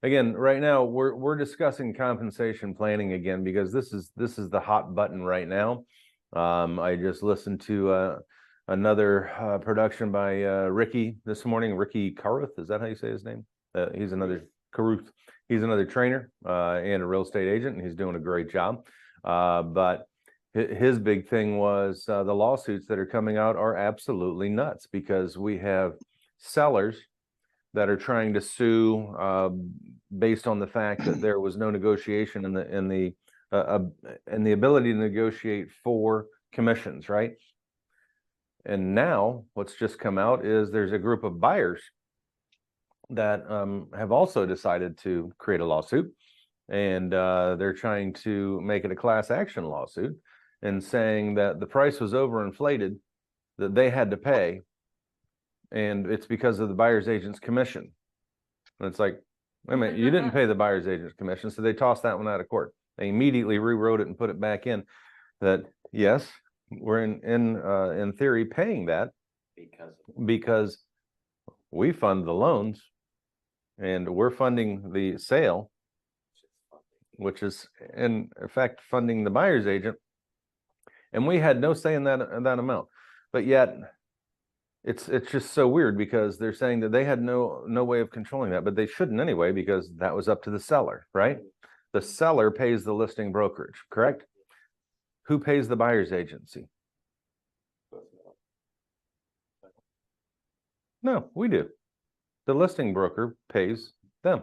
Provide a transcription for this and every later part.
again, right now we're discussing compensation planning again because this is the hot button right now. I just listened to another production by Ricky this morning. Ricky Caruth, is that how you say his name? He's another Caruth. He's another trainer and a real estate agent, and he's doing a great job. But his big thing was the lawsuits that are coming out are absolutely nuts because we have sellers that are trying to sue based on the fact that there was no negotiation in the ability to negotiate for commissions, right? And now what's just come out is there's a group of buyers that have also decided to create a lawsuit, and they're trying to make it a class action lawsuit and saying that the price was overinflated, that they had to pay, and it's because of the buyer's agent's commission. And it's like, wait a minute, you didn't pay the buyer's agent's commission, so they tossed that one out of court. They immediately rewrote it and put it back in that, yes, we're in theory paying that because we fund the loans and we're funding the sale, which is in effect funding the buyer's agent, and we had no say in that amount. But yet it's just so weird because they're saying that they had no way of controlling that, but they shouldn't anyway because that was up to the seller, right? The seller pays the listing brokerage, correct? Who pays the buyer's agency? No, we do. The listing broker pays them.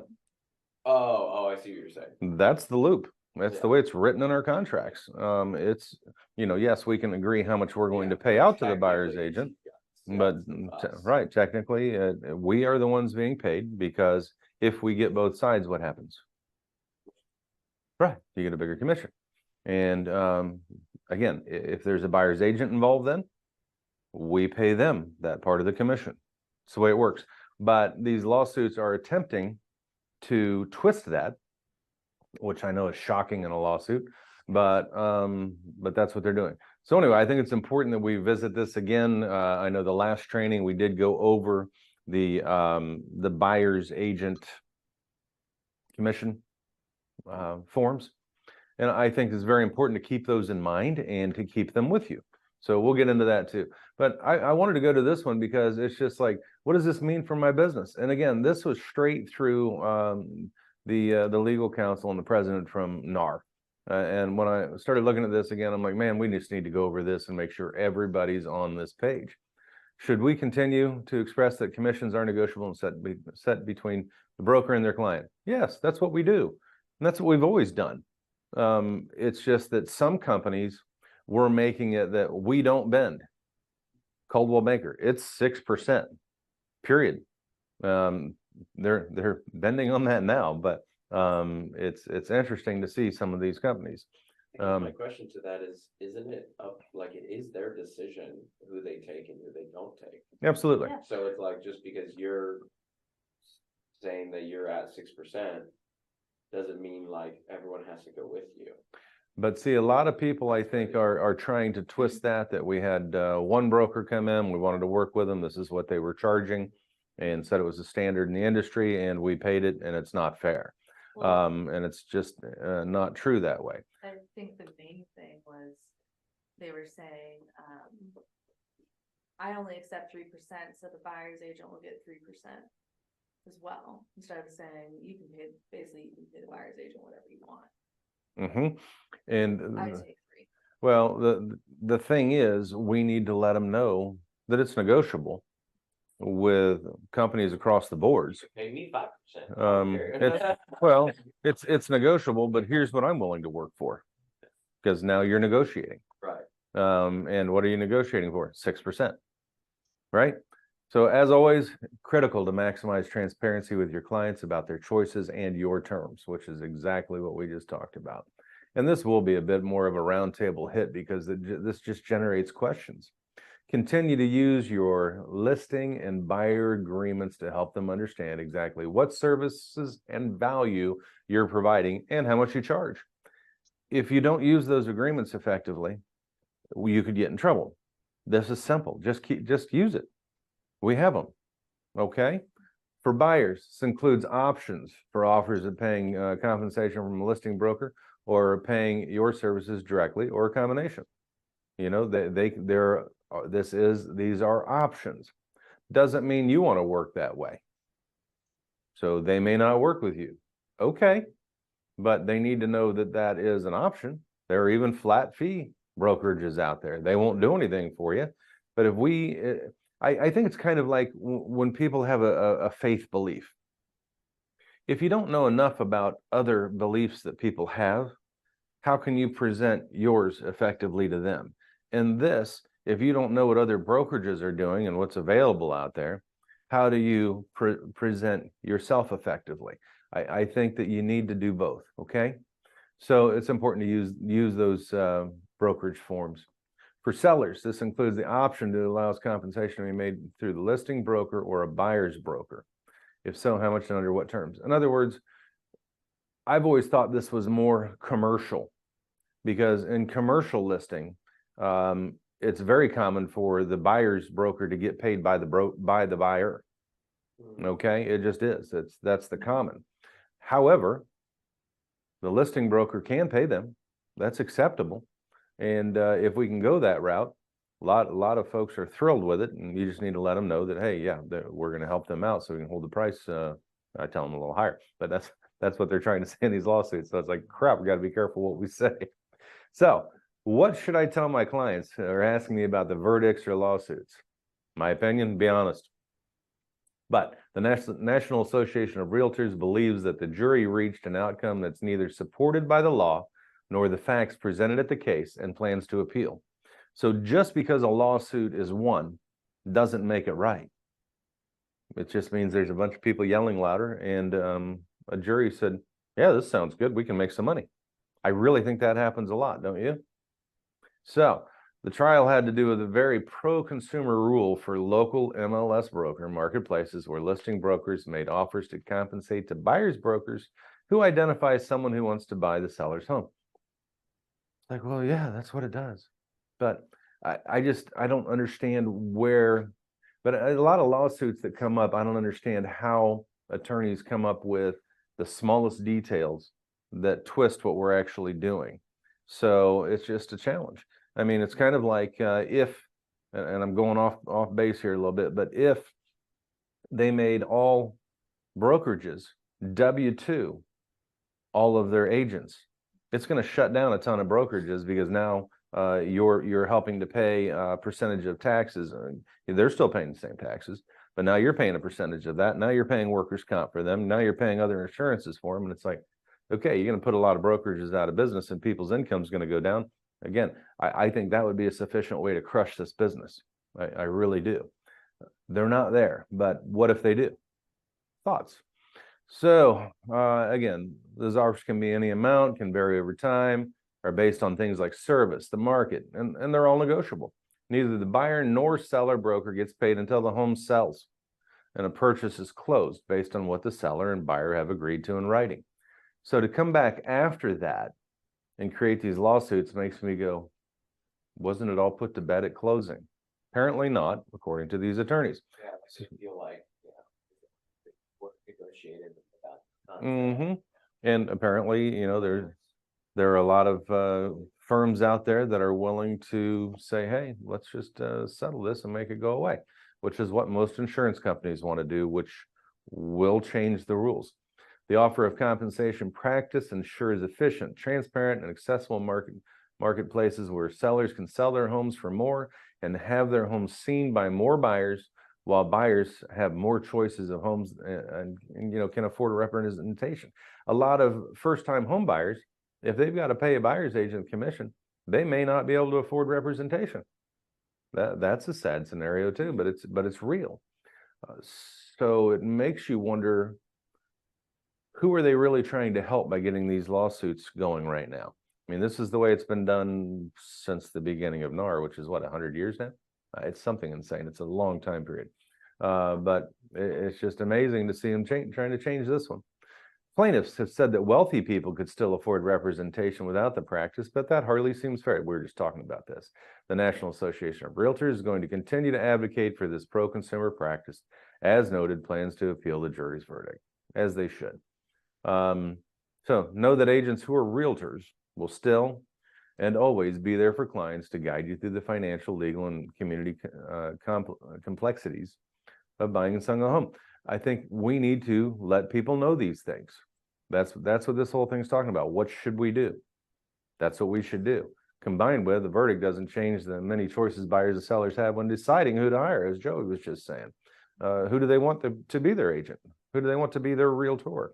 Oh, I see what you're saying. That's the loop. That's the way it's written in our contracts. It's, yes, we can agree how much we're going to pay out to the buyer's agent, but right, technically, we are the ones being paid because if we get both sides, what happens? Right, you get a bigger commission. And again, if there's a buyer's agent involved, then we pay them that part of the commission. It's the way it works. But these lawsuits are attempting to twist that, which I know is shocking in a lawsuit, but that's what they're doing. So anyway, I think it's important that we visit this again. I know the last training we did go over the buyer's agent commission forms, and I think it's very important to keep those in mind and to keep them with you. So we'll get into that too. But I wanted to go to this one because it's just like, what does this mean for my business? And again, this was straight through the legal counsel and the president from NAR. And when I started looking at this again, I'm like, man, we just need to go over this and make sure everybody's on this page. Should we continue to express that commissions are negotiable and set between the broker and their client? Yes, that's what we do. And that's what we've always done. It's just that some companies were making it that we don't bend. Coldwell Banker, it's 6%, period. They're bending on that now, but it's interesting to see some of these companies. My question to that is, isn't it up, like it is their decision who they take and who they don't take? Absolutely. Yeah. So it's like, just because you're saying that you're at 6% doesn't mean like everyone has to go with you. But see, a lot of people, I think, are trying to twist that we had one broker come in, we wanted to work with them, this is what they were charging, and said it was a standard in the industry, and we paid it, and it's not fair. And it's just not true that way. I think the main thing was they were saying, I only accept 3%, so the buyer's agent will get 3% as well. Instead of saying you can pay the buyer's agent whatever you want. And I take 3. well, the thing is, we need to let them know that it's negotiable with companies across the boards. Pay me 5%. It's negotiable, but here's what I'm willing to work for, because now you're negotiating. Right. And what are you negotiating for? 6%, right? So as always, critical to maximize transparency with your clients about their choices and your terms, which is exactly what we just talked about. And this will be a bit more of a roundtable hit because this just generates questions. Continue to use your listing and buyer agreements to help them understand exactly what services and value you're providing and how much you charge. If you don't use those agreements effectively, you could get in trouble. This is simple. Just use it. We have them. Okay. For buyers, this includes options for offers of paying compensation from a listing broker or paying your services directly or a combination. You know, these are options. Doesn't mean you want to work that way. So they may not work with you. Okay. But they need to know that that is an option. There are even flat fee brokerages out there. They won't do anything for you. But if I think it's kind of like when people have a faith belief. If you don't know enough about other beliefs that people have, how can you present yours effectively to them? And this, if you don't know what other brokerages are doing and what's available out there, how do you present yourself effectively? I think that you need to do both, okay? So it's important to use those brokerage forms. For sellers, this includes the option that allows compensation to be made through the listing broker or a buyer's broker. If so, how much and under what terms? In other words, I've always thought this was more commercial, because in commercial listing, it's very common for the buyer's broker to get paid by the buyer. Okay, it just is. That's the common. However, the listing broker can pay them. That's acceptable. And if we can go that route, a lot of folks are thrilled with it, and you just need to let them know that, hey, yeah, we're going to help them out so we can hold the price. I tell them a little higher, but that's what they're trying to say in these lawsuits. So it's like, crap, we got to be careful what we say. So what should I tell my clients who are asking me about the verdicts or lawsuits? My opinion, be honest. But the National Association of Realtors believes that the jury reached an outcome that's neither supported by the law nor the facts presented at the case, and plans to appeal. So just because a lawsuit is won doesn't make it right. It just means there's a bunch of people yelling louder, and a jury said, yeah, this sounds good. We can make some money. I really think that happens a lot, don't you? So the trial had to do with a very pro-consumer rule for local MLS broker marketplaces where listing brokers made offers to compensate to buyers brokers who identify someone who wants to buy the seller's home. Like, well, yeah, that's what it does. But I don't understand where, but a lot of lawsuits that come up, I don't understand how attorneys come up with the smallest details that twist what we're actually doing. So it's just a challenge. I mean, it's kind of like if, and I'm going off base here a little bit, but if they made all brokerages W-2 all of their agents, it's going to shut down a ton of brokerages, because now you're helping to pay a percentage of taxes. They're still paying the same taxes, but now you're paying a percentage of that. Now you're paying workers' comp for them. Now you're paying other insurances for them. And it's like, okay, you're going to put a lot of brokerages out of business, and people's income is going to go down. Again, I think that would be a sufficient way to crush this business. I really do. They're not there, but what if they do? Thoughts? So again, those offers can be any amount, can vary over time, are based on things like service, the market, and they're all negotiable. Neither the buyer nor seller broker gets paid until the home sells and a purchase is closed based on what the seller and buyer have agreed to in writing. So to come back after that and create these lawsuits makes me go, wasn't it all put to bed at closing? Apparently not, according to these attorneys. Yeah, I feel like, yeah, work negotiated without. Mm-hmm. And apparently, you know, there are a lot of firms out there that are willing to say, hey, let's just settle this and make it go away, which is what most insurance companies want to do, which will change the rules. The offer of compensation practice ensures efficient, transparent, and accessible marketplaces where sellers can sell their homes for more and have their homes seen by more buyers, while buyers have more choices of homes and you know, can afford a representation. A lot of first-time home buyers, if they've got to pay a buyer's agent commission, they may not be able to afford representation. That's a sad scenario too, but it's real. So it makes you wonder, who are they really trying to help by getting these lawsuits going right now? I mean, this is the way it's been done since the beginning of NAR, which is what, 100 years now? It's something insane. It's a long time period. But it's just amazing to see them trying to change this one. Plaintiffs have said that wealthy people could still afford representation without the practice, but that hardly seems fair. We were just talking about this. The National Association of Realtors is going to continue to advocate for this pro-consumer practice as noted, plans to appeal the jury's verdict, as they should. So know that agents who are realtors will still and always be there for clients to guide you through the financial, legal, and community complexities of buying and selling a home. I think we need to let people know these things. That's what this whole thing's talking about. What should we do? That's what we should do. Combined with the verdict doesn't change the many choices buyers and sellers have when deciding who to hire, as Joey was just saying. Who do they want to be their agent? Who do they want to be their realtor?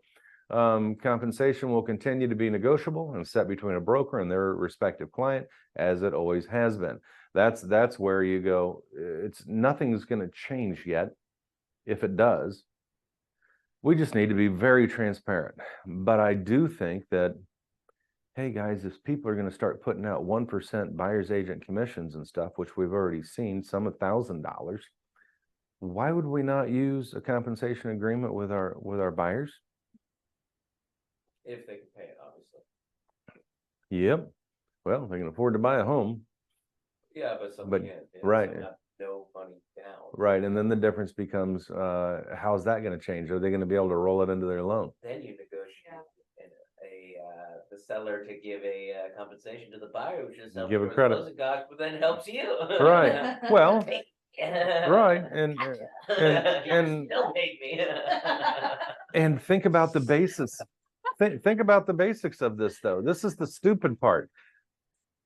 Compensation will continue to be negotiable and set between a broker and their respective client, as it always has been. That's where you go. Nothing's going to change yet. If it does, we just need to be very transparent. But I do think that, hey guys, if people are going to start putting out 1% buyer's agent commissions and stuff, which we've already seen, some $1,000, why would we not use a compensation agreement with our buyers? If they can pay it, obviously. Yep. Well, they can afford to buy a home. Yeah, but some But- can't. right. Some have no money down. Right. And then the difference becomes, how's that going to change? Are they going to be able to roll it into their loan? Then you negotiate the seller to give a compensation to the buyer, which is Give a credit. closing costs, but then helps you. Right. Well, right. And You still paid me. and think about the basis. Think about the basics of this, though. This is the stupid part.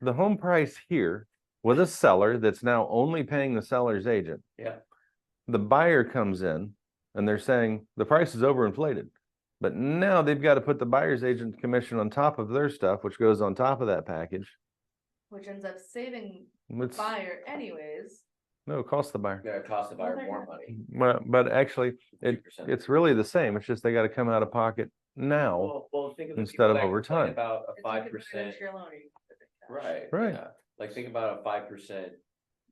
The home price here with a seller that's now only paying the seller's agent. Yeah. The buyer comes in and they're saying the price is overinflated. But now they've got to put the buyer's agent commission on top of their stuff, which goes on top of that package. Which ends up saving It's, buyer anyways. no, it costs the buyer. Yeah, it costs the buyer more money. But actually, 2%. it's really the same. It's just they got to come out of pocket now. Well, think of the instead people of that over complain time. about a If you could 5%. put it into your loan, or you could put it in cash. Right. Right. Yeah. Like think about a 5%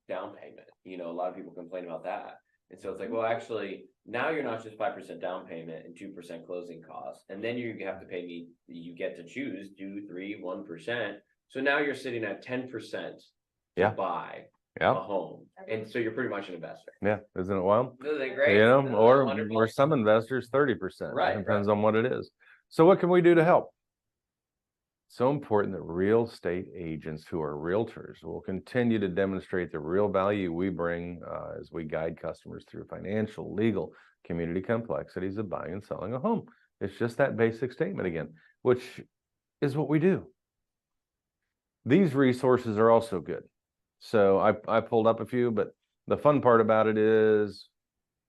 down payment. You know, a lot of people complain about that. And so it's like, well, actually, now you're not just 5% down payment and 2% closing costs. And then you have to pay me, you get to choose 2, 3, 1%. So now you're sitting at 10% to Yeah. buy a Yeah. home. And so you're pretty much an investor. Yeah. Isn't it wild? Isn't it great? You know, Isn't that or wonderful? some investors 30%. Right, It depends on what it is. So what can we do to help? So important that real estate agents who are realtors will continue to demonstrate the real value we bring as we guide customers through financial, legal, community complexities of buying and selling a home. It's just that basic statement again, which is what we do. These resources are also good. So I pulled up a few, but the fun part about it is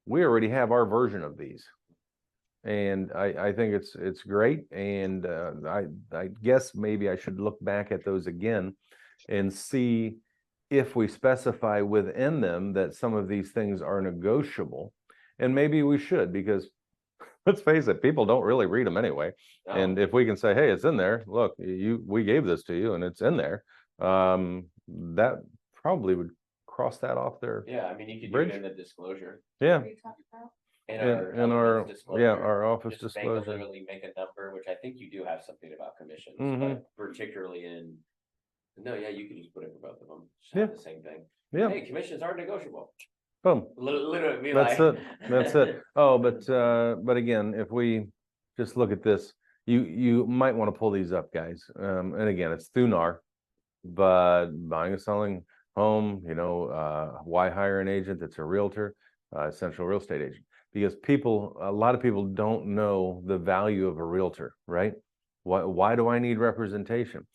we already have our version of these. And I think it's great. And I guess maybe I should look back at those again and see if we specify within them that some of these things are negotiable. And maybe we should, because let's face it, people don't really read them anyway. No. And if we can say, hey, it's in there, look, we gave this to you and it's in there, that probably would cross that off there. Yeah, I mean, you could Bridge. do it in the disclosure. Yeah. What are you talking about? In In our our, office disclosure, yeah, our office just disclosure. literally make a number, which I think you do have something about commissions, Mhm. but particularly no, yeah, you could just put it for both of them. Just Yeah. have the same thing. Yeah, Hey, commissions are negotiable. boom. Literally be That's like. it. That's it. Oh, but again, if we just look at this, you might want to pull these up, guys. And again, it's through NAR, but buying and selling home, why hire an agent that's a realtor, essential real estate agent? Because a lot of people don't know the value of a realtor, right? Why do I need representation?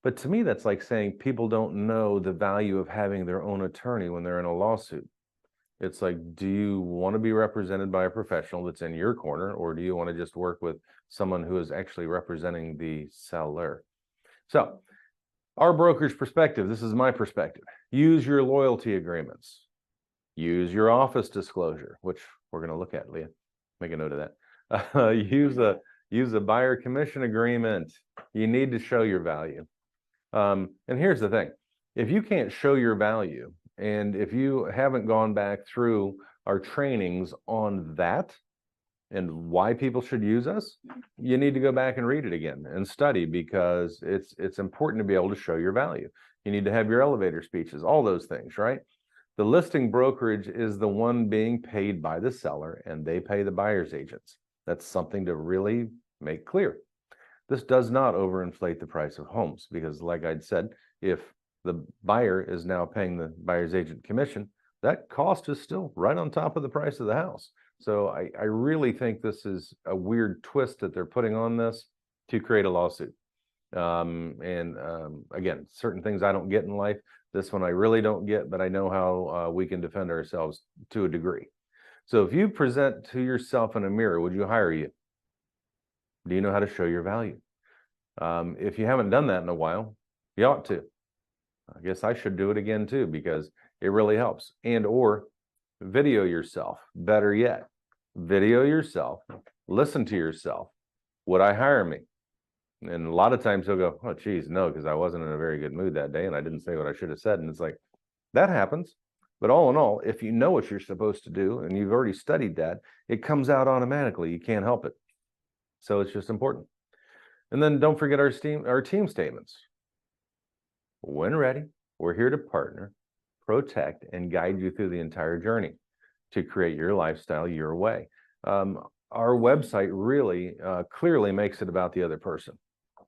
But to me, that's like saying people don't know the value of having their own attorney when they're in a lawsuit. It's like, do you want to be represented by a professional that's in your corner, or do you want to just work with someone who is actually representing the seller? So our broker's perspective, this is my perspective. Use your loyalty agreements. Use your office disclosure, which we're going to look at, Leah. Make a note of that. Use a buyer commission agreement. You need to show your value. And here's the thing. If you can't show your value, and if you haven't gone back through our trainings on that and why people should use us, you need to go back and read it again and study, because it's important to be able to show your value. You need to have your elevator speeches, all those things, right? The listing brokerage is the one being paid by the seller, and they pay the buyer's agents. That's something to really make clear. This does not overinflate the price of homes because, like I'd said, if the buyer is now paying the buyer's agent commission, that cost is still right on top of the price of the house. So I really think this is a weird twist that they're putting on this to create a lawsuit. Again, certain things I don't get in life. This one I really don't get, but I know how we can defend ourselves to a degree. So if you present to yourself in a mirror, would you hire you? Do you know how to show your value? If you haven't done that in a while, you ought to. I guess I should do it again too, because it really helps. And or video yourself. Better yet, video yourself, listen to yourself. Would I hire me? And a lot of times he'll go, oh, geez, no, because I wasn't in a very good mood that day and I didn't say what I should have said. And it's like, that happens. But all in all, if you know what you're supposed to do and you've already studied that, it comes out automatically. You can't help it. So it's just important. And then don't forget our team statements. When ready, we're here to partner, protect, and guide you through the entire journey to create your lifestyle your way. Our website really clearly makes it about the other person.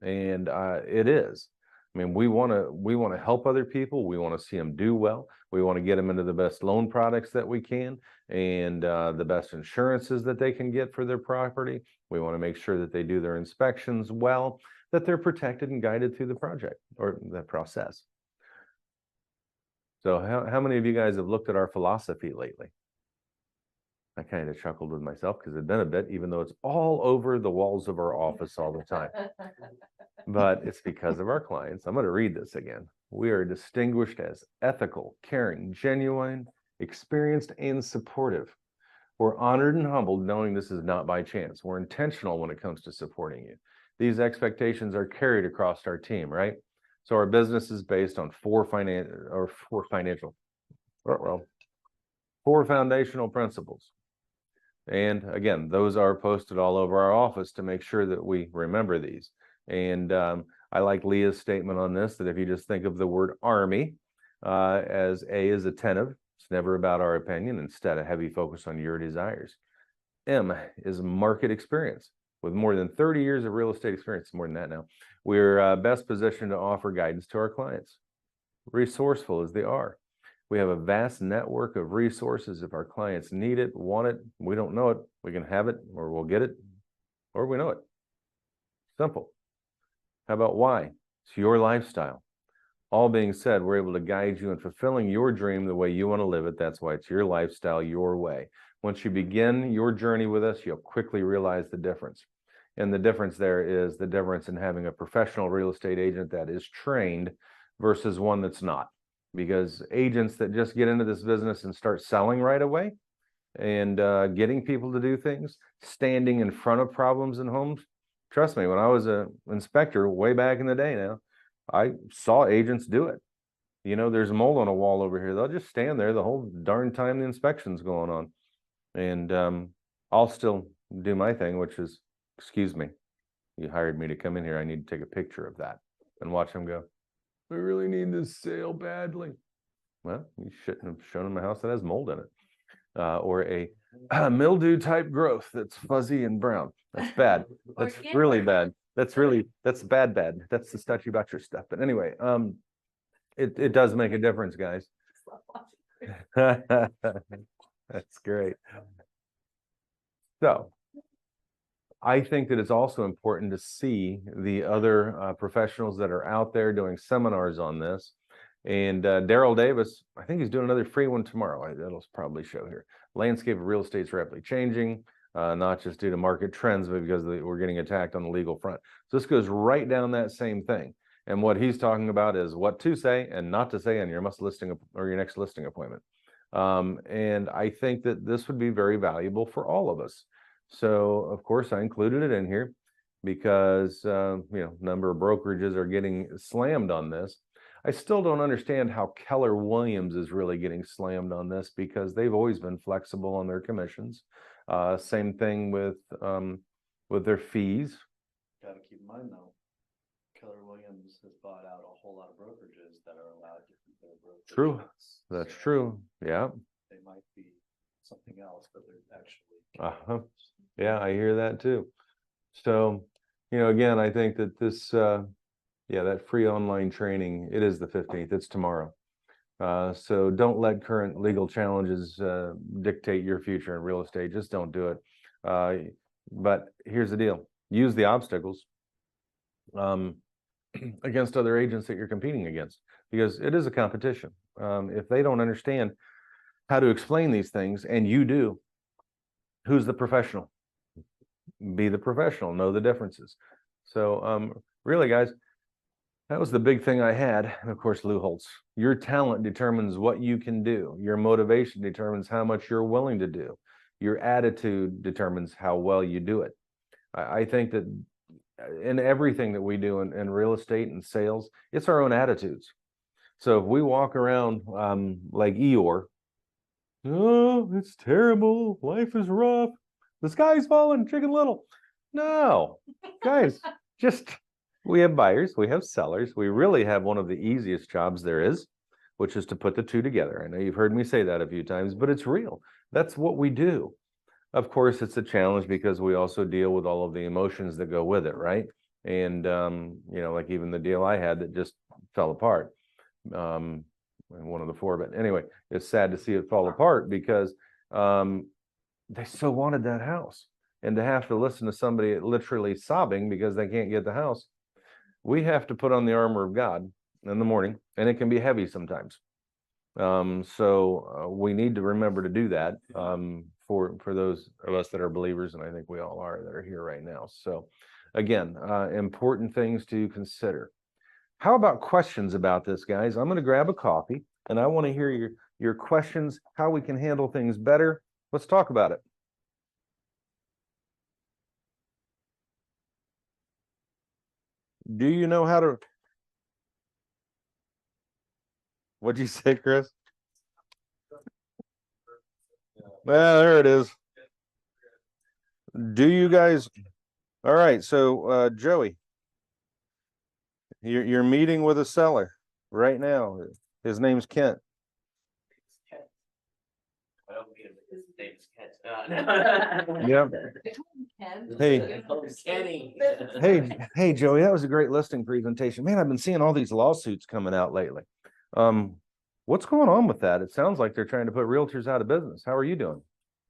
And it is. I mean, we want to help other people. We want to see them do well. We want to get them into the best loan products that we can and the best insurances that they can get for their property. We want to make sure that they do their inspections well, that they're protected and guided through the project or the process. So how many of you guys have looked at our philosophy lately? I kind of chuckled with myself because it's been a bit, even though it's all over the walls of our office all the time. But it's because of our clients. I'm going to read this again. We are distinguished as ethical, caring, genuine, experienced, and supportive. We're honored and humbled knowing this is not by chance. We're intentional when it comes to supporting you. These expectations are carried across our team, right? So our business is based on four foundational principles. And again, those are posted all over our office to make sure that we remember these. And I like Leah's statement on this, that if you just think of the word Army as A is attentive, it's never about our opinion, instead a heavy focus on your desires. M is market experience. With more than 30 years of real estate experience, more than that now, we're best positioned to offer guidance to our clients. Resourceful is the R. We have a vast network of resources. If our clients need it, want it, we don't know it, we can have it, or we'll get it, or we know it. Simple. How about why? It's your lifestyle. All being said, we're able to guide you in fulfilling your dream the way you want to live it. That's why it's your lifestyle, your way. Once you begin your journey with us, you'll quickly realize the difference. And the difference there is the difference in having a professional real estate agent that is trained versus one that's not. Because agents that just get into this business and start selling right away and getting people to do things, standing in front of problems in homes, trust me, when I was an inspector way back in the day now, I saw agents do it. You know, there's mold on a wall over here. They'll just stand there the whole darn time the inspection's going on. And I'll still do my thing, which is, excuse me, you hired me to come in here. I need to take a picture of that and watch them go, I really need this sale badly. Well, you shouldn't have shown them a house that has mold in it. Or a mildew type growth that's fuzzy and brown. That's bad. That's really bad. That's bad. That's the Stutchy Butcher stuff. But anyway, it does make a difference, guys. That's great. So I think that it's also important to see the other professionals that are out there doing seminars on this. And Daryl Davis, I think he's doing another free one tomorrow. That'll probably show here. Landscape of real estate is rapidly changing, not just due to market trends, but because we're getting attacked on the legal front. So this goes right down that same thing. And what he's talking about is what to say and not to say on your next listing appointment. And I think that this would be very valuable for all of us. So of course I included it in here because number of brokerages are getting slammed on this. I still don't understand how Keller Williams is really getting slammed on this because they've always been flexible on their commissions. Same thing with their fees. Got to keep in mind though, Keller Williams has bought out a whole lot of brokerages that are allowed to keep their brokerage. True. That's true. Yeah. They might be something else, but they're actually. Uh-huh. Yeah, I hear that too. So, again, I think that this, that free online training, it is the 15th, it's tomorrow. So don't let current legal challenges dictate your future in real estate. Just don't do it. But here's the deal. Use the obstacles against other agents that you're competing against, because it is a competition. If they don't understand how to explain these things, and you do, who's the professional? Be the professional, know the differences. So really, guys, that was the big thing I had. And of course, Lou Holtz, your talent determines what you can do. Your motivation determines how much you're willing to do. Your attitude determines how well you do it. I think that in everything that we do in real estate and sales, it's our own attitudes. So if we walk around like Eeyore, oh, it's terrible, life is rough, the sky's falling, Chicken Little. No, guys, we have buyers, we have sellers. We really have one of the easiest jobs there is, which is to put the two together. I know you've heard me say that a few times, but it's real. That's what we do. Of course, it's a challenge because we also deal with all of the emotions that go with it, right? And like even the deal I had that just fell apart, one of the four. But anyway, it's sad to see it fall apart because they so wanted that house, and to have to listen to somebody literally sobbing because they can't get the house. We have to put on the armor of God in the morning, and it can be heavy sometimes. So we need to remember to do that for those of us that are believers, and I think we all are that are here right now. So again, important things to consider. How about questions about this, guys? I'm going to grab a coffee, and I want to hear your questions, how we can handle things better. Let's talk about it. Do you know how to... What'd you say, Chris? Well, there it is. Do you guys... All right, so Joey, you're meeting with a seller right now. His name's Kent. Yep. Hey. Hey, Joey, that was a great listing presentation. Man, I've been seeing all these lawsuits coming out lately. What's going on with that? It sounds like they're trying to put realtors out of business. How are you doing?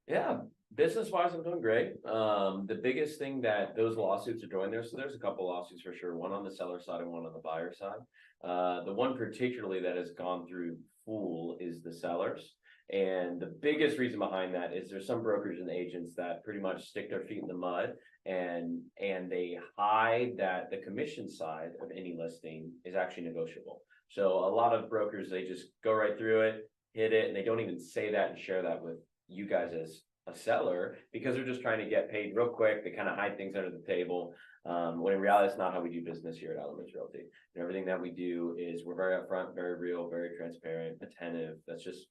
Yeah, business wise, I'm doing great. The biggest thing that those lawsuits are doing there, so there's a couple lawsuits for sure, one on the seller side and one on the buyer side. The one particularly that has gone through full is the sellers. And the biggest reason behind that is there's some brokers and agents that pretty much stick their feet in the mud and they hide that the commission side of any listing is actually negotiable. So a lot of brokers, they just go right through it, hit it, and they don't even say that and share that with you guys as a seller because they're just trying to get paid real quick. They kind of hide things under the table. When in reality, it's not how we do business here at Elements Realty. And everything that we do is we're very upfront, very real, very transparent, attentive. That's just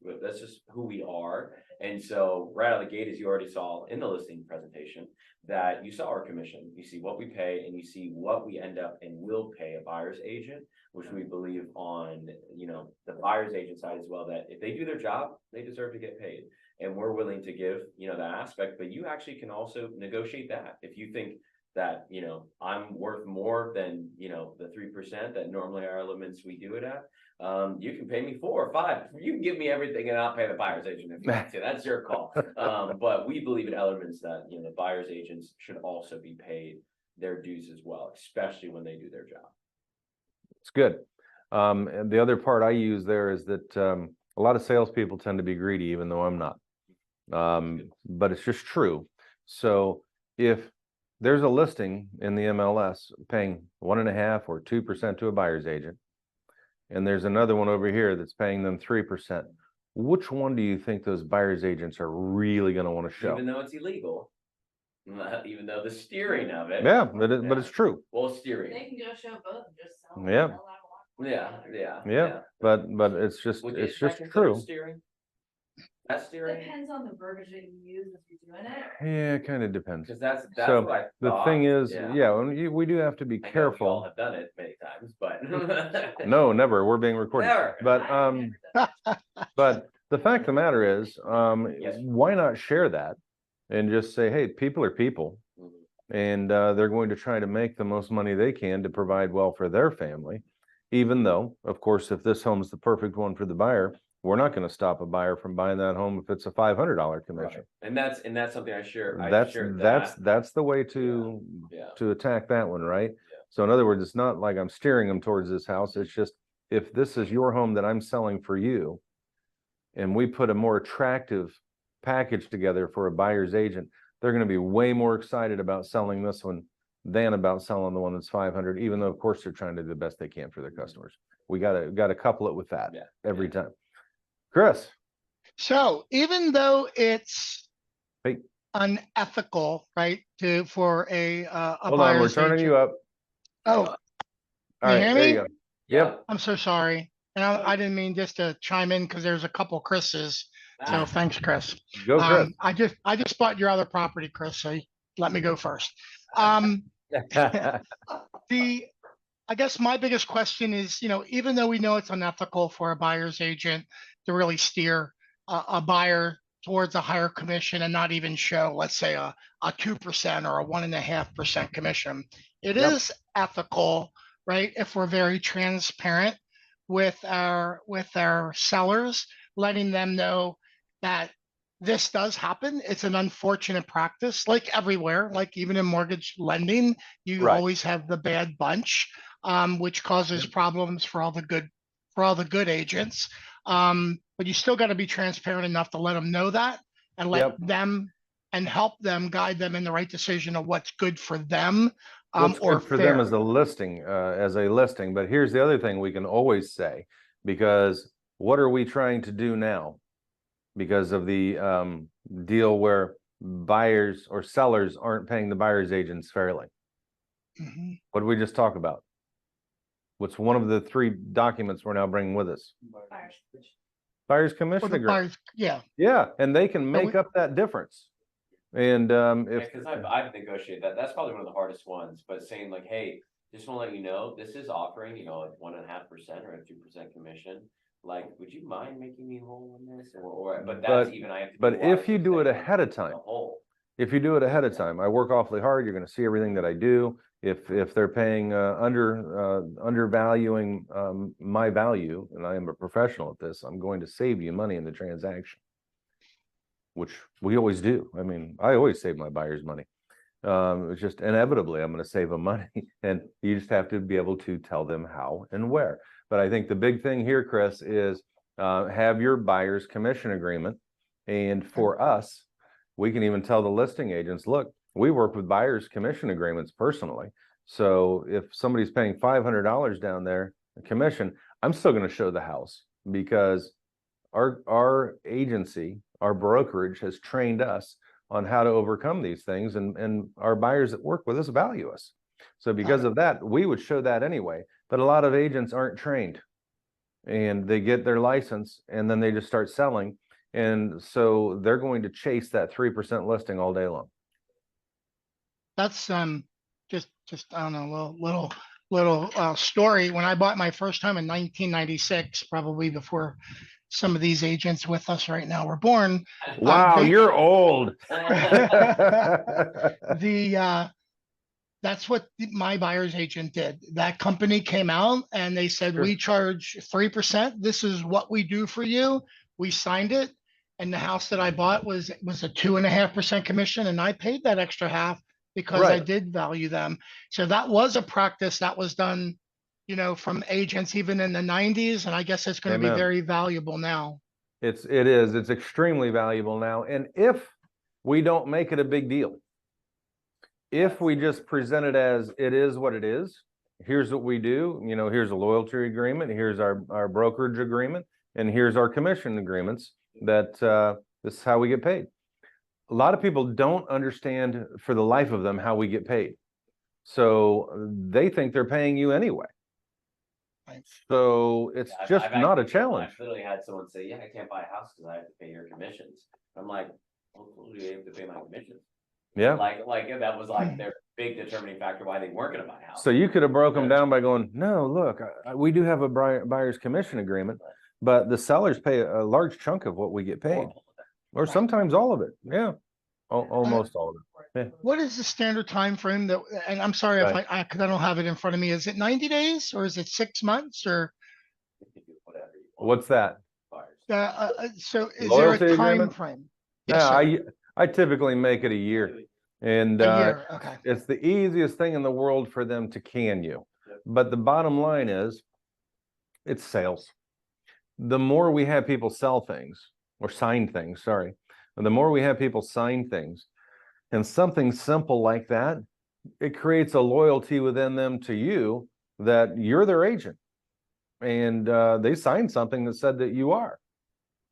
who we are. And so right out of the gate, as you already saw in the listing presentation, that you saw our commission, you see what we pay and you see what we end up and will pay a buyer's agent, which we believe on, the buyer's agent side as well, that if they do their job, they deserve to get paid. And we're willing to give, that aspect, but you actually can also negotiate that. If you think that, I'm worth more than, the 3% that normally our elements we do it at, you can pay me 4 or 5. You can give me everything and I'll pay the buyer's agent if you want to. That's your call. But we believe at Elements that, the buyer's agents should also be paid their dues as well, especially when they do their job. It's good. And the other part I use there is that a lot of salespeople tend to be greedy, even though I'm not. But it's just true. So if there's a listing in the MLS paying 1.5% or 2% to a buyer's agent, and there's another one over here that's paying them 3%, which one do you think those buyer's agents are really going to want to show? Even though it's illegal, even though the steering of it. Yeah, but it's true. Well, steering. They can go show both and just sell. Yeah. Yeah. But it's just true. Steering? That's steering. Depends on the verbiage that you use if you're doing it. Yeah, it kind of depends. Because that's So what I the thought. thing is, Yeah. we do have to be I know we all careful. have done it many times, but No, never. We're being recorded. Never. But the fact of the matter is, Yes. why not share that and just say, hey, people are people, Mhm. and they're going to try to make the most money they can to provide well for their family. Even though, of course, if this home's the perfect one for the buyer, we're not going to stop a buyer from buying that home if it's a $500 commission. Right. And that's something I share. That's the way to Yeah. to attack that one, right? Yeah. So in other words, it's not like I'm steering them towards this house. It's just, if this is your home that I'm selling for you, and we put a more attractive package together for a buyer's agent, they're going to be way more excited about selling this one than about selling the one that's 500, even though of course they're trying to do the best they can for their customers. We gotta couple it with that every time. Chris. So even though it's Hey. unethical, right, for a Hold on, we're buyer's turning agent. you up. Oh, All can you right, hear there me? you go. Yep. I'm so sorry. And I didn't mean just to chime in because there's a couple Chris's. So thanks, Chris. Go, Chris. I just bought your other property, Chris, so let me go first. I guess my biggest question is, even though we know it's unethical for a buyer's agent to really steer a buyer towards a higher commission and not even show, let's say, a 2% or a 1.5% commission, it is ethical, right? If we're very transparent with our sellers, letting them know that this does happen. It's an unfortunate practice, like everywhere, like even in mortgage lending, you always have the bad bunch, which causes problems for all the good agents. But you still got to be transparent enough to let them know that and let them and help them guide them in the right decision of what's good for them. What's Or good for fair. them as a listing, But here's the other thing we can always say, because what are we trying to do now? Because of the deal where buyers or sellers aren't paying the buyer's agents fairly. Mhm. What did we just talk about? What's one of the 3 documents we're now bringing with us? Buyer's commission Or the agreement. buyers, yeah. Yeah, and they can make up that difference. And if because I've negotiated that. That's probably one of the hardest ones. But saying like, hey, just want to let you know, this is offering, like 1.5% or a 2% commission. Like, would you mind making me whole in this? But that's even I have to. But if you do it ahead of time, if you do it ahead of time, I work awfully hard. You're going to see everything that I do. If they're paying undervaluing my value, and I am a professional at this, I'm going to save you money in the transaction, which we always do. I mean, I always save my buyers money. It's just inevitably I'm going to save them money, and you just have to be able to tell them how and where. But I think the big thing here, Chris, is have your buyer's commission agreement. And for us, we can even tell the listing agents, look, we work with buyer's commission agreements personally. So if somebody's paying $500 down there, a commission, I'm still going to show the house, because our agency, our brokerage has trained us on how to overcome these things, and our buyers that work with us value us. So because of that, we would show that anyway. But a lot of agents aren't trained, and they get their license and then they just start selling. And so they're going to chase that 3% listing all day long. That's just I don't know, little story. When I bought my first home in 1996, probably before some of these agents with us right now were born. Wow, you're old. That's what my buyer's agent did. That company came out and they said, we charge 3%. This is what we do for you. We signed it. And the house that I bought was a 2.5% commission. And I paid that extra half because I did value them. So that was a practice that was done, from agents even in the 90s. And I guess it's going to be very valuable now. It's extremely valuable now. And if we don't make it a big deal, if we just present it as it is what it is, here's what we do, here's a loyalty agreement, here's our brokerage agreement, and here's our commission agreements, that this is how we get paid. A lot of people don't understand for the life of them how we get paid. So they think they're paying you anyway. So it's just not a challenge. I literally had someone say, yeah, I can't buy a house because I have to pay your commissions. I'm like, well, do you have to pay my commissions? Yeah. Like that was like their big determining factor why they weren't gonna buy a house. So you could have broke them down by going, no, look, we do have a buyer's commission agreement, but the sellers pay a large chunk of what we get paid, or sometimes all of it. Yeah, almost all of it. What is the standard time frame that, and I'm sorry if Right. cause I don't have it in front of me. Is it 90 days or is it 6 months or, Whatever you want. What's that? Buyers. so is Loyalty there a time agreement? frame? Yeah, Yes, sir. I typically make it a year, and A year, okay. it's the easiest thing in the world for them to can you. Yep. But the bottom line is, it's sales. The more we have people sell things or sign things, sorry, the more we have people sign things, and something simple like that, it creates a loyalty within them to you that you're their agent. And they signed something that said that you are.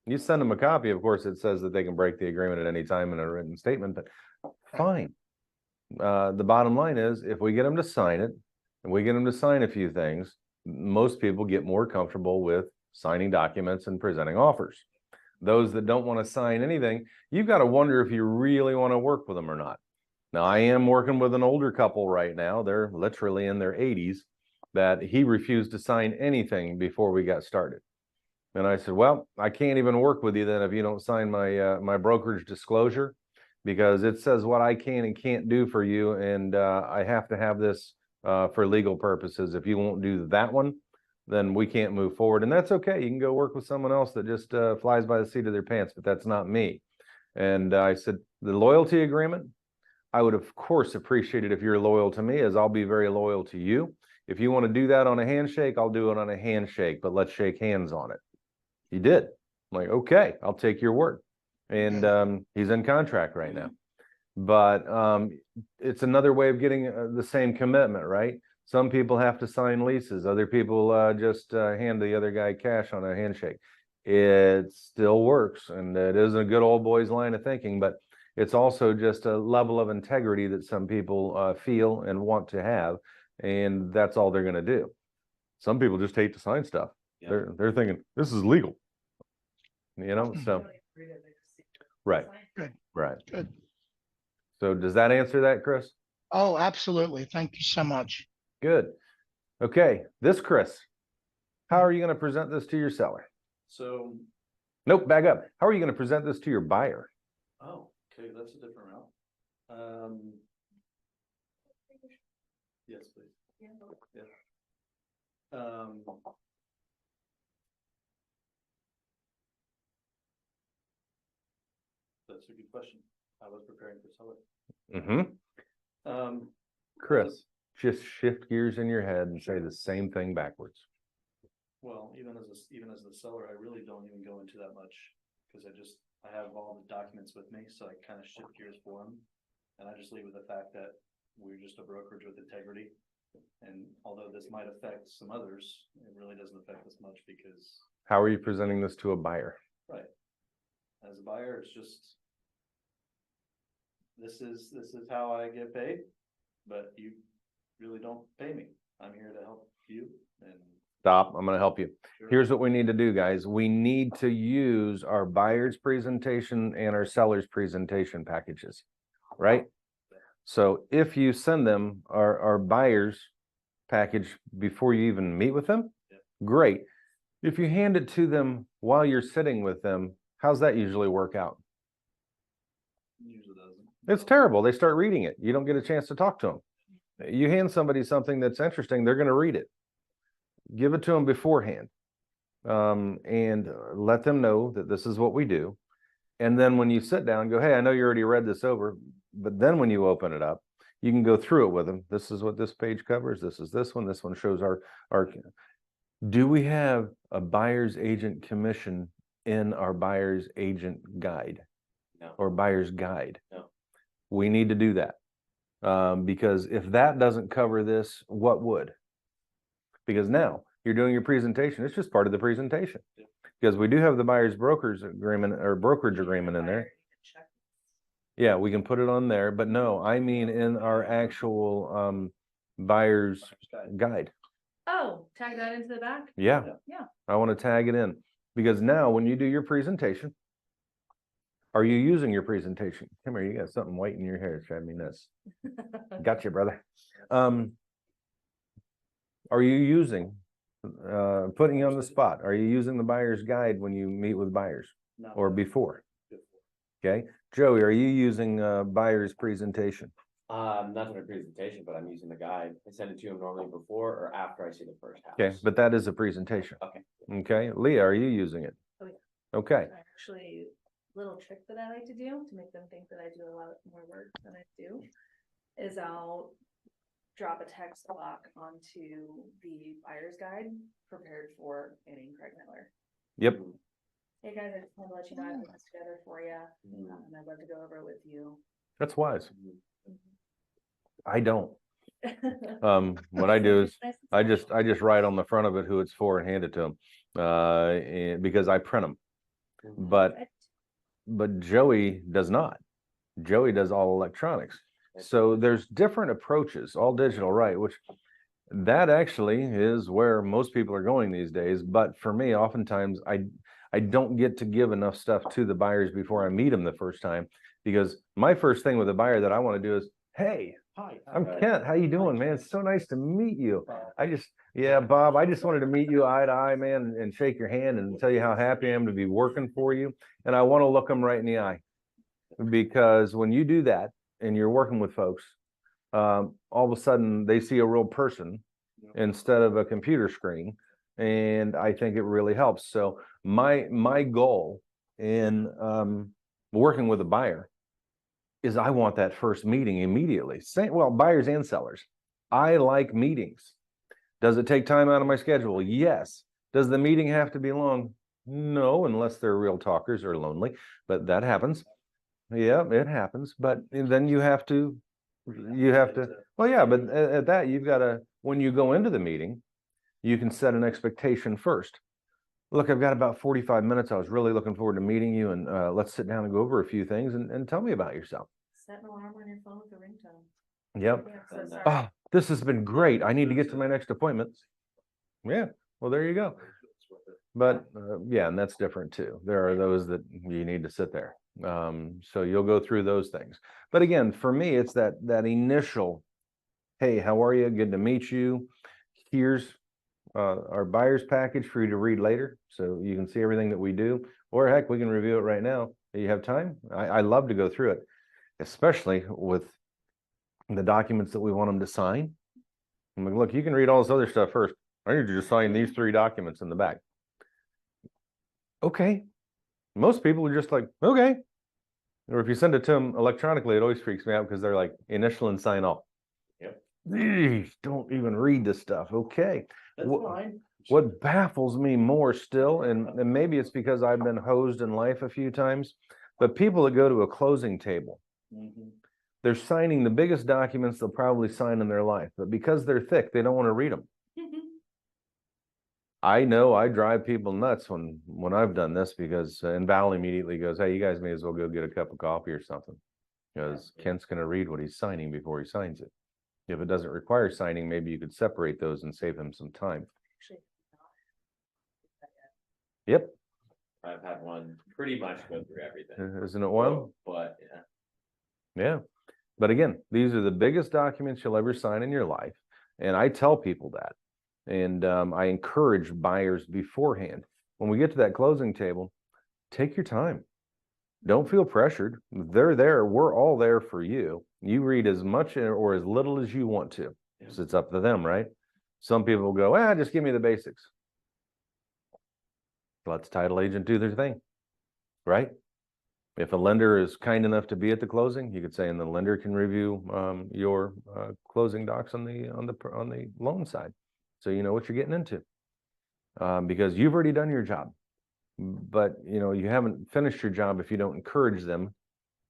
You send them a copy, of course, it says that they can break the agreement at any time in a written statement, but fine. The bottom line is, if we get them to sign it, and we get them to sign a few things, most people get more comfortable with signing documents and presenting offers. Those that don't want to sign anything, you've got to wonder if you really want to work with them or not. Now, I am working with an older couple right now. They're literally in their 80s, that he refused to sign anything before we got started. And I said, well, I can't even work with you then if you don't sign my my brokerage disclosure, because it says what I can and can't do for you, and I have to have this for legal purposes. If you won't do that one, then we can't move forward. And that's okay. You can go work with someone else that just flies by the seat of their pants, but that's not me. And I said, the loyalty agreement, I would of course appreciate it if you're loyal to me, as I'll be very loyal to you. If you want to do that on a handshake, I'll do it on a handshake, but let's shake hands on it. He did. I'm like, okay, I'll take your word. And he's in contract right now. But it's another way of getting the same commitment, right? Some people have to sign leases. Other people just hand the other guy cash on a handshake. It still works, and it is a good old boys line of thinking, but it's also just a level of integrity that some people feel and want to have, and that's all they're going to do. Some people just hate to sign stuff. Yeah. They're thinking this is legal, you know. So right, Good. right. Good. So does that answer that, Chris? Oh, absolutely. Thank you so much. Good. Okay, this Chris, how are you going to present this to your seller? So, Nope, back up. How are you going to present this to your buyer? oh, okay, that's a different route. Yes, please. Yeah. That's a good question. I was preparing for seller. Chris, just shift gears in your head and say the same thing backwards. Well, even as the seller, I really don't even go into that much, because I have all the documents with me, so I kind of shift gears for them. And I just leave with the fact that we're just a brokerage with integrity. And although this might affect some others, it really doesn't affect us much, because How are you presenting this to a buyer? right, as a buyer, it's just, this is how I get paid, but you really don't pay me. I'm here to help you, and Stop, I'm going to help you. sure. Here's what we need to do, guys. We need to use our buyer's presentation and our seller's presentation packages, right? So if you send them our buyer's package before you even meet with them, great. If you hand it to them while you're sitting with them, how's that usually work out? Usually doesn't. It's terrible. They start reading it. You don't get a chance to talk to them. You hand somebody something that's interesting, they're going to read it. Give it to them beforehand, and let them know that this is what we do. And then when you sit down, go, hey, I know you already read this over, but then when you open it up, you can go through it with them. This is what this page covers. This is this one. This one shows our. Do we have a buyer's agent commission in our buyer's agent guide? No. Or buyer's guide? No. We need to do that. Because if that doesn't cover this, what would? Because now you're doing your presentation. It's just part of the presentation. Yeah. Because we do have the buyer's brokerage agreement in there. Yeah, we can put it on there, but no, I mean in our actual buyer's guide. Oh, tag that into the back? Yeah. Yeah. I want to tag it in, because now when you do your presentation, Are you using your presentation? Come here, you got something white in your hair, it's driving me nuts. Gotcha, brother. Are you using, putting you on the spot, are you using the buyer's guide when you meet with buyers Not or bad. before? Before. Okay, Joey, are you using buyer's presentation? Not doing a presentation, but I'm using the guide. I send it to him normally before or after I see the first house. Okay, but that is a presentation. Okay. Okay, Leah, are you using it? Oh, yeah. Okay, Actually, little trick that I like to do to make them think that I do a lot more work than I do is I'll drop a text block onto the buyer's guide prepared for Annie and Craig Miller. yep, Hey guys, I just want to let you know I put this together for you, and I'd love to go over it with you. that's wise. Mm-hmm. I don't. What I do is I just write on the front of it who it's for and hand it to them. And because I print them, but Joey does not. Joey does all electronics. So there's different approaches, all digital, right? Which that actually is where most people are going these days. But for me, oftentimes I don't get to give enough stuff to the buyers before I meet them the first time, because my first thing with a buyer that I want to do is, hey, Hi. I'm Kent. How you doing, man? It's so nice to meet you. Yeah, Bob, I just wanted to meet you eye to eye, man, and shake your hand and tell you how happy I am to be working for you. And I want to look them right in the eye, because when you do that and you're working with folks, all of a sudden they see a real person instead of a computer screen. And I think it really helps. So my goal in working with a buyer is I want that first meeting immediately. Well, buyers and sellers. I like meetings. Does it take time out of my schedule? Yes. Does the meeting have to be long? No, unless they're real talkers or lonely, but that happens. Yeah, it happens. But then you have to, well, yeah, but at that, you've got to, when you go into the meeting, you can set an expectation first. Look, I've got about 45 minutes. I was really looking forward to meeting you, and let's sit down and go over a few things and tell me about yourself. Set an alarm on your phone with a ringtone. Yep. Yeah, so sorry. Oh, this has been great. I need to get to my next appointment. Yeah, well, there you go. But yeah, and that's different too. There are those that you need to sit there. So you'll go through those things. But again, for me, it's that initial, hey, how are you? Good to meet you. Here's our buyer's package for you to read later, so you can see everything that we do. Or heck, we can review it right now. You have time? I love to go through it, especially with the documents that we want them to sign. I'm like, look, you can read all this other stuff first. I need you to sign these 3 documents in the back. Okay. Most people are just like, okay. Or if you send it to them electronically, it always freaks me out because they're like, initial and sign all. Yep. Don't even read this stuff. Okay. That's fine. What baffles me more still, and maybe it's because I've been hosed in life a few times, but people that go to a closing table, they're signing the biggest documents they'll probably sign in their life, but because they're thick, they don't want to read them. I know I drive people nuts when I've done this, because and Val immediately goes, hey, you guys may as well go get a cup of coffee or something, because Kent's going to read what he's signing before he signs it. If it doesn't require signing, maybe you could separate those and save him some time. Yep. I've had one pretty much go through everything. Isn't it one? But Yeah. But again, these are the biggest documents you'll ever sign in your life. And I tell people that. And I encourage buyers beforehand. When we get to that closing table, take your time. Don't feel pressured. They're there. We're all there for you. You read as much or as little as you want to. So it's up to them, right? Some people go, just give me the basics. Let the title agent do their thing, right? If a lender is kind enough to be at the closing, you could say, and the lender can review your closing docs on the loan side, so you know what you're getting into, because you've already done your job. But you haven't finished your job if you don't encourage them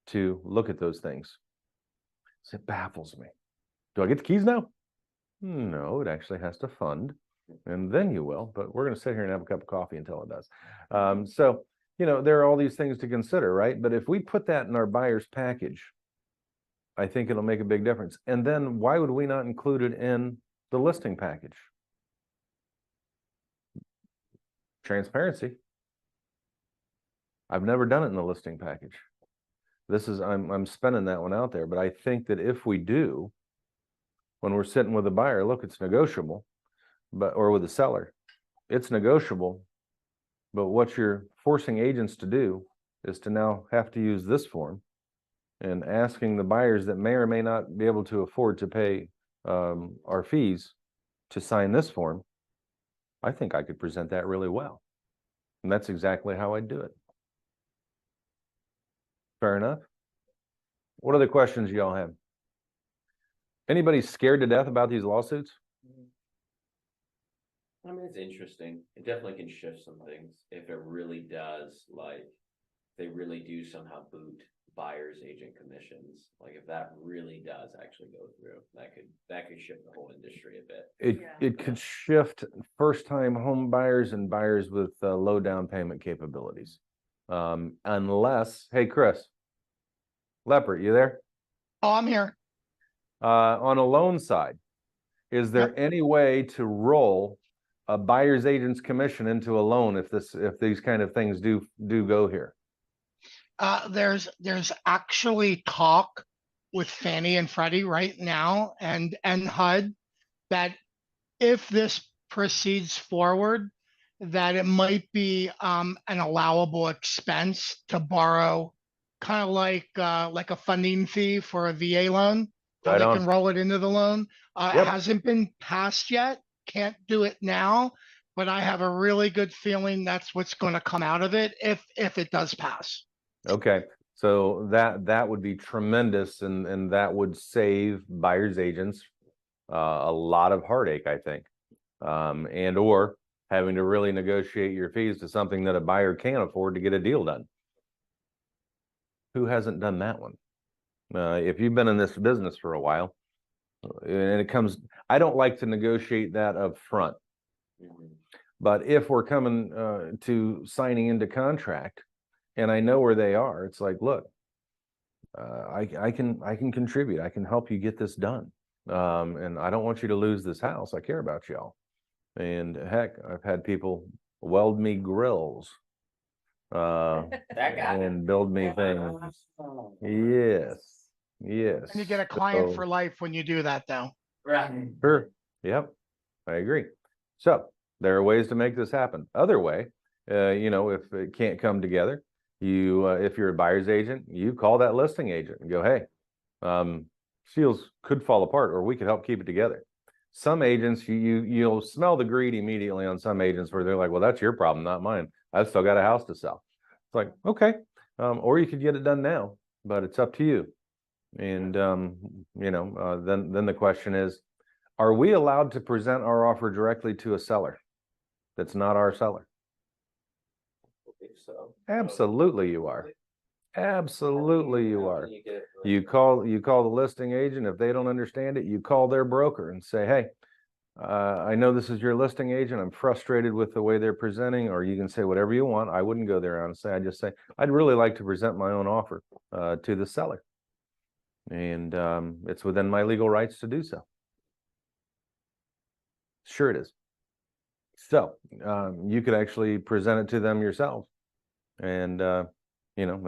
to look at those things. So it baffles me. Do I get the keys now? No, it actually has to fund, and then you will. But we're going to sit here and have a cup of coffee until it does. So there are all these things to consider, right? But if we put that in our buyer's package, I think it'll make a big difference. And then why would we not include it in the listing package? Transparency. I've never done it in the listing package. I'm spending that one out there, but I think that if we do, when we're sitting with a buyer, look, it's negotiable, or with a seller, it's negotiable. But what you're forcing agents to do is to now have to use this form and asking the buyers that may or may not be able to afford to pay our fees to sign this form. I think I could present that really well. And that's exactly how I'd do it. Fair enough. What other questions y'all have? Anybody scared to death about these lawsuits? I mean, it's interesting. It definitely can shift some things if it really does, like, they really do somehow boot buyer's agent commissions. Like, if that really does actually go through, that could shift the whole industry a bit. It could shift first-time home buyers and buyers with low down payment capabilities. Unless, hey, Chris, Leopard, you there? Oh, I'm here. On a loan side, is there any way to roll a buyer's agent's commission into a loan if these kind of things do go here? There's actually talk with Fannie and Freddie right now and HUD that if this proceeds forward, that it might be an allowable expense to borrow, kind of like a funding fee for a VA loan. So Right they on. can roll it into the loan. It Yep. hasn't been passed yet. Can't do it now, but I have a really good feeling that's what's going to come out of it if it does pass. Okay, so that would be tremendous, and that would save buyer's agents a lot of heartache, I think, and or having to really negotiate your fees to something that a buyer can't afford to get a deal done. Who hasn't done that one? If you've been in this business for a while, and it comes, I don't like to negotiate that up front, but if we're coming to signing into contract, and I know where they are, it's like, look, I can contribute. I can help you get this done. And I don't want you to lose this house. I care about y'all. And heck, I've had people weld me grills and build me things. Yes. And you get a client So, for life when you do that, though. Right. sure. Yep. I agree. So there are ways to make this happen. Other way, if it can't come together, if you're a buyer's agent, you call that listing agent and go, hey, seals could fall apart, or we could help keep it together. Some agents, you'll smell the greed immediately on some agents where they're like, well, that's your problem, not mine. I've still got a house to sell. It's like, okay. Or you could get it done now, but it's up to you. And, then the question is, are we allowed to present our offer directly to a seller that's not our seller? So Absolutely you are. Absolutely you are. You call the listing agent. If they don't understand it, you call their broker and say, hey, I know this is your listing agent. I'm frustrated with the way they're presenting, or you can say whatever you want. I wouldn't go there and say, I just say, I'd really like to present my own offer to the seller. And it's within my legal rights to do so. Sure it is. So you could actually present it to them yourself. And, then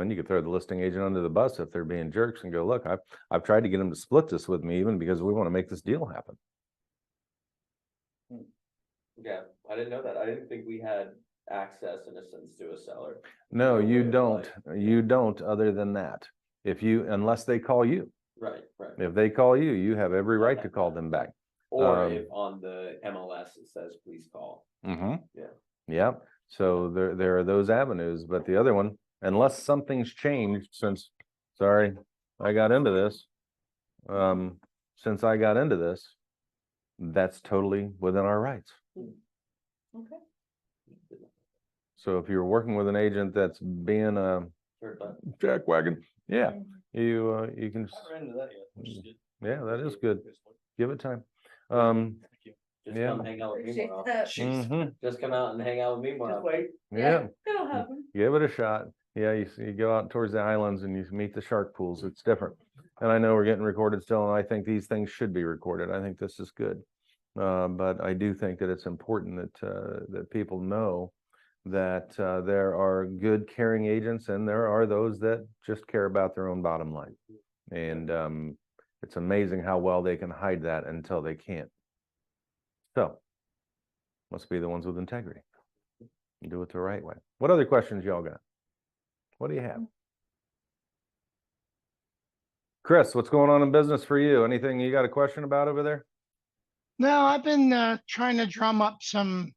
you could throw the listing agent under the bus if they're being jerks and go, look, I've tried to get them to split this with me even because we want to make this deal happen. Yeah, I didn't know that. I didn't think we had access in a sense to a seller. No, you way of, don't. You don't, other than that. Unless they call you. Right. If they call you, you have every right to call them back. Or if on the MLS it says, please call. Mm-hmm. Yeah. Yeah. So there are those avenues, but the other one, unless something's changed since, sorry, I got into this. Since I got into this, that's totally within our rights. Okay. So if you're working with an agent that's being a jackwagon, yeah, you can. Yeah, that is good. Give it time. Just Yeah. come hang out with me Appreciate more that. often. Mhm. Just come out and hang out with me more often. Yeah, It'll happen. give it a shot. Yeah, you go out towards the islands and you meet the shark pools. It's different. And I know we're getting recorded still, and I think these things should be recorded. I think this is good. But I do think that it's important that people know that there are good caring agents and there are those that just care about their own bottom line. And it's amazing how well they can hide that until they can't. So must be the ones with integrity. You do it the right way. What other questions y'all got? What do you have? Chris, what's going on in business for you? Anything you got a question about over there? No, I've been trying to drum up some.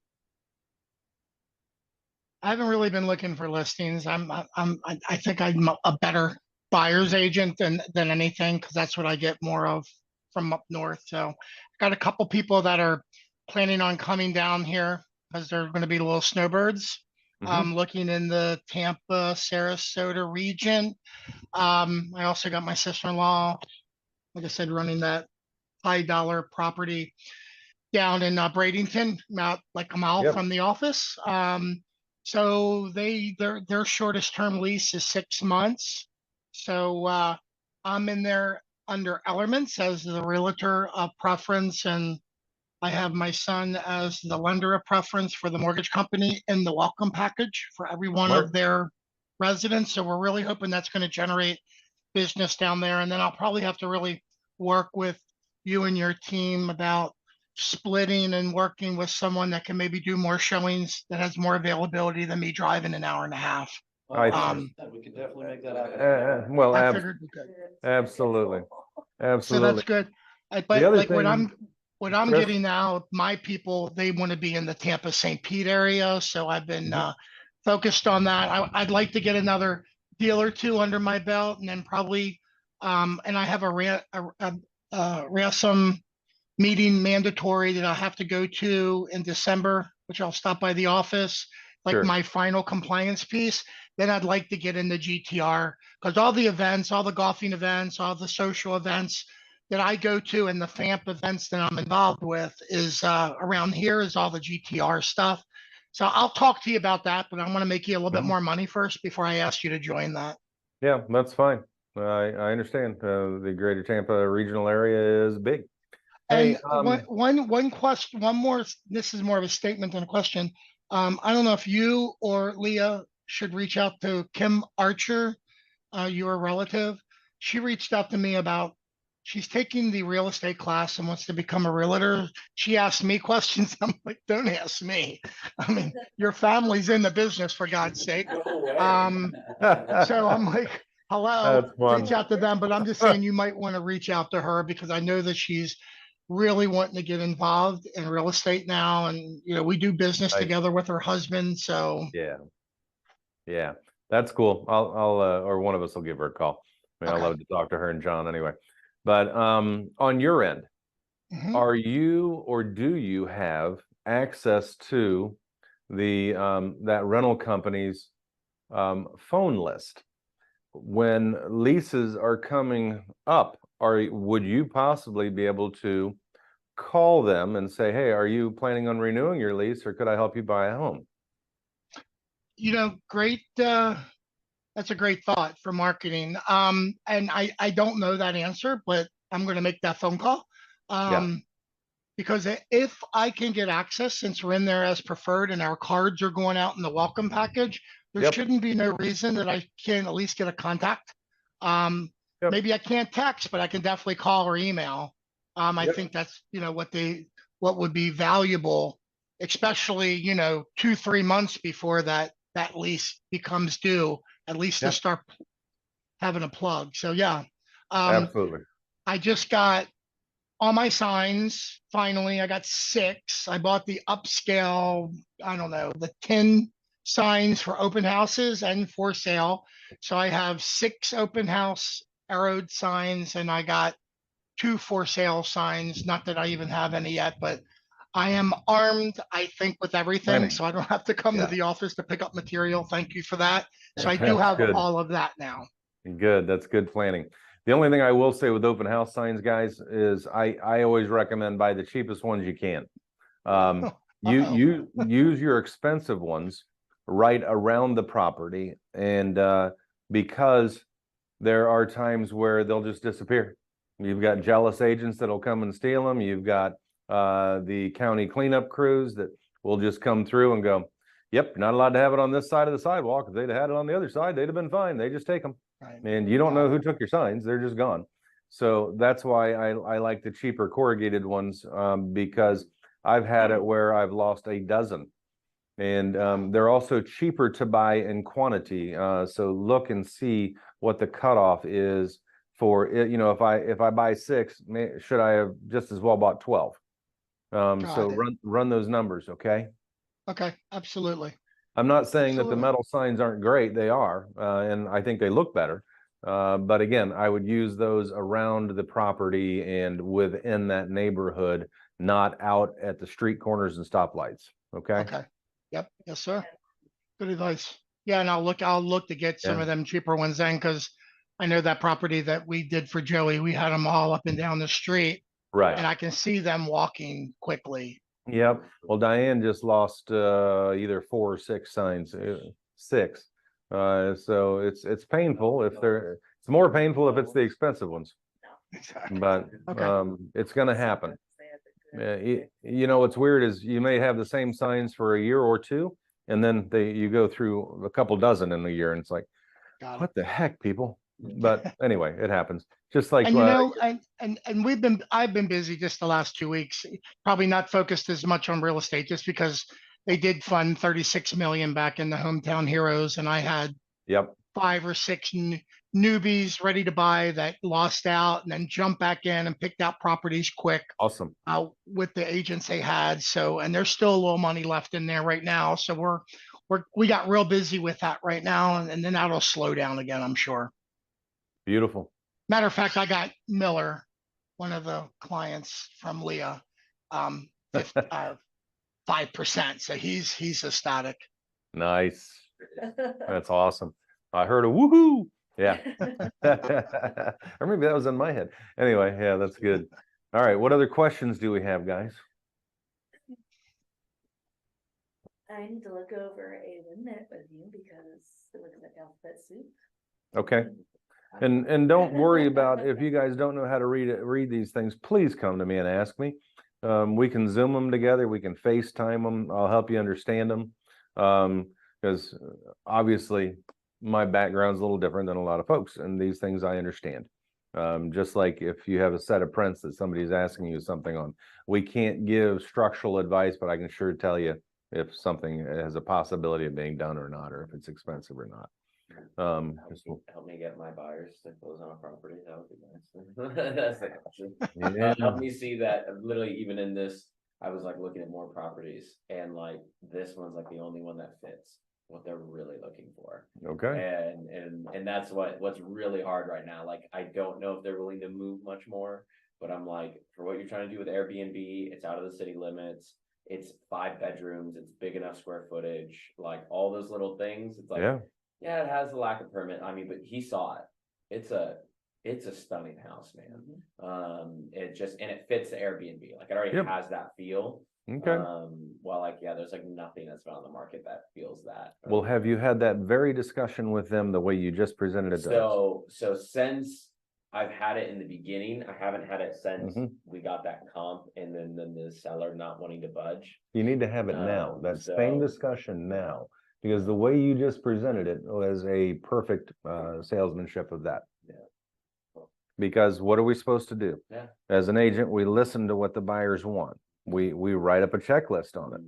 I haven't really been looking for listings. I think I'm a better buyer's agent than anything because that's what I get more of from up north. So got a couple people that are planning on coming down here because they're going to be little snowbirds. Looking in the Tampa, Sarasota region. I also got my sister-in-law, like I said, running that high dollar property down in Bradenton, about like a mile Yep. from the office. So their shortest term lease is 6 months. So I'm in there under Ellerman's as the realtor of preference, and I have my son as the lender of preference for the mortgage company in the welcome package for every one Smart. of their residents. So we're really hoping that's going to generate business down there. And then I'll probably have to really work with you and your team about splitting and working with someone that can maybe do more showings that has more availability than me driving an hour and a half. I- We can definitely make that happen. Well, I figured we could. absolutely. So Absolutely. that's good. The But other like what thing, I'm Chris? getting now, my people, they want to be in the Tampa St. Pete area. So I've been focused on that. I'd like to get another deal or two under my belt, and then probably and I have a ransom meeting mandatory that I have to go to in December, which I'll stop by the office, like Sure. my final compliance piece. Then I'd like to get into GTR because all the events, all the golfing events, all the social events that I go to and the FAMP events that I'm involved with is around here is all the GTR stuff. So I'll talk to you about that, but I want to make you a little bit more money first before I ask you to join that. Yeah, that's fine. I understand. The greater Tampa regional area is big. Hey, And one question, one more, this is more of a statement than a question. I don't know if you or Leah should reach out to Kim Archer, your relative. She reached out to me about, she's taking the real estate class and wants to become a realtor. She asked me questions. I'm like, don't ask me. I mean, your family's in the business, for God's sake. So I'm like, hello, That's fun. reach out to them. But I'm just saying you might want to reach out to her because I know that she's really wanting to get involved in real estate now. And, you know, we do business Nice. together with her husband. So Yeah, that's cool. I'll or one of us will give her a call. I mean, Okay. I love to talk to her and John anyway. But on your end, Mhm. are you or do you have access to the that rental company's phone list? When leases are coming up, would you possibly be able to call them and say, hey, are you planning on renewing your lease or could I help you buy a home? You know, great. That's a great thought for marketing. And I don't know that answer, but I'm going to make that phone call. Because if I can get access, since we're in there as preferred and our cards are going out in the welcome package, there Yep. shouldn't be no reason that I can at least get a contact. Yep. Maybe I can't text, but I can definitely call or email. I Yep. think that's, you know, what would be valuable, especially, you know, 2-3 months before that lease becomes due, at least to Yep. start having a plug. So yeah, Absolutely. I just got all my signs. Finally, I got 6. I bought the upscale, I don't know, the 10 signs for open houses and for sale. So I have 6 open house arrowed signs and I got 2 for sale signs. Not that I even have any yet, but I am armed, I think, with everything. Planning. So I don't have to come Yeah. to the office to pick up material. Thank you for that. So I do That's have good. all of that now. Good. That's good planning. The only thing I will say with open house signs, guys, is I always recommend buy the cheapest ones you can. You use your expensive ones right around the property, and because there are times where they'll just disappear. You've got jealous agents that'll come and steal them. You've got the county cleanup crews that will just come through and go, Yep, not allowed to have it on this side of the sidewalk. If they'd had it on the other side, they'd have been fine. They just take them. Right. And you don't know Got who took your signs. They're just gone. So that's why I like the cheaper corrugated ones, because I've had it where I've lost a dozen. And they're also cheaper to buy in quantity. So look and see what the cutoff is for it. You know, if I buy 6, should I have just as well bought 12? So Got it. run those numbers, okay? Okay, absolutely. I'm not saying that the Absolutely. metal signs aren't great. They are, and I think they look better. But again, I would use those around the property and within that neighborhood, not out at the street corners and stoplights. Okay. Okay. Yep. Yes, sir. Good advice. Yeah, and I'll look to get some Yeah. of them cheaper ones then, because I know that property that we did for Joey, we had them all up and down the street, Right. and I can see them walking quickly. Yep. Well, Diane just lost either 4 or 6 signs. 6. So it's painful if they're. It's more painful if it's the expensive ones, Exactly. but Okay. it's going to happen. You know what's weird is you may have the same signs for a year or two, and then you go through a couple dozen in a year, and it's like, Got it. what the heck, people? But anyway, it happens. Just like And I've been busy just the last 2 weeks, probably not focused as much on real estate, just because they did fund 36 million back in the Hometown Heroes, and I had yep, 5 or 6 newbies ready to buy that lost out and then jumped back in and picked out properties quick awesome. with the agents they had. So, and there's still a little money left in there right now. So we got real busy with that right now, and then that'll slow down again, I'm sure. Beautiful. Matter of fact, I got Miller, one of the clients from Leah, 5%. So he's ecstatic. Nice. That's awesome. I heard a woohoo. Yeah. Or maybe that was in my head. Anyway, yeah, that's good. All right. What other questions do we have, guys? I need to look over a limit with you because it looks like alphabet soup. Okay. And don't worry about if you guys don't know how to read these things, please come to me and ask me. We can Zoom them together. We can FaceTime them. I'll help you understand them. Because obviously my background's a little different than a lot of folks, and these things I understand. Just like if you have a set of prints that somebody's asking you something on, we can't give structural advice, but I can sure tell you if something has a possibility of being done or not, or if it's expensive or not. Help me get my buyers to close on a property. That would be nice. That's the question. Yeah. Help me see that literally even in this, I was like looking at more properties, and like this one's like the only one that fits what they're really looking for. Okay. And that's what's really hard right now. Like I don't know if they're willing to move much more, but I'm like, for what you're trying to do with Airbnb, it's out of the city limits. It's 5 bedrooms. It's big enough square footage. Like all those little things. It's like, yeah, it has a lack of permit. I mean, but he saw it. It's a stunning house, man. It fits the Airbnb. Like it already has that feel. Okay. Well, like, yeah, there's like nothing that's been on the market that feels that. Well, have you had that very discussion with them the way you just presented it to us? So since I've had it in the beginning, I haven't had it since we got that comp, and then the seller not wanting to budge. You need to have it now. That same discussion now, because the way you just presented it was a perfect salesmanship of that. Yeah. Because what are we supposed to do? Yeah. As an agent, we listen to what the buyers want. We write up a checklist on it.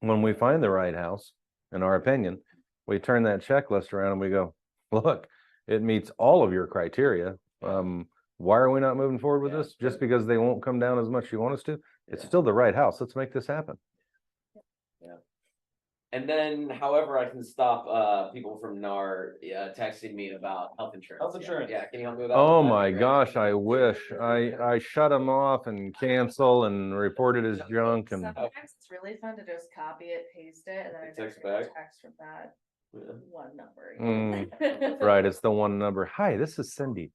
When we find the right house, in our opinion, we turn that checklist around and we go, look, it meets all of your criteria. Why are we not moving forward with this? Just because they won't come down as much as you want us to? It's still the right house. Let's make this happen. Yeah. And then, however, I can stop people from NAR texting me about health insurance. Health insurance. Yeah, can you help me with that? Oh my gosh, I wish. I shut them off and cancel and report it as junk and Sometimes it's really fun to just copy it, paste it, and then I just Text get a back. text from that one number. right, it's the one number. Hi, this is Cindy.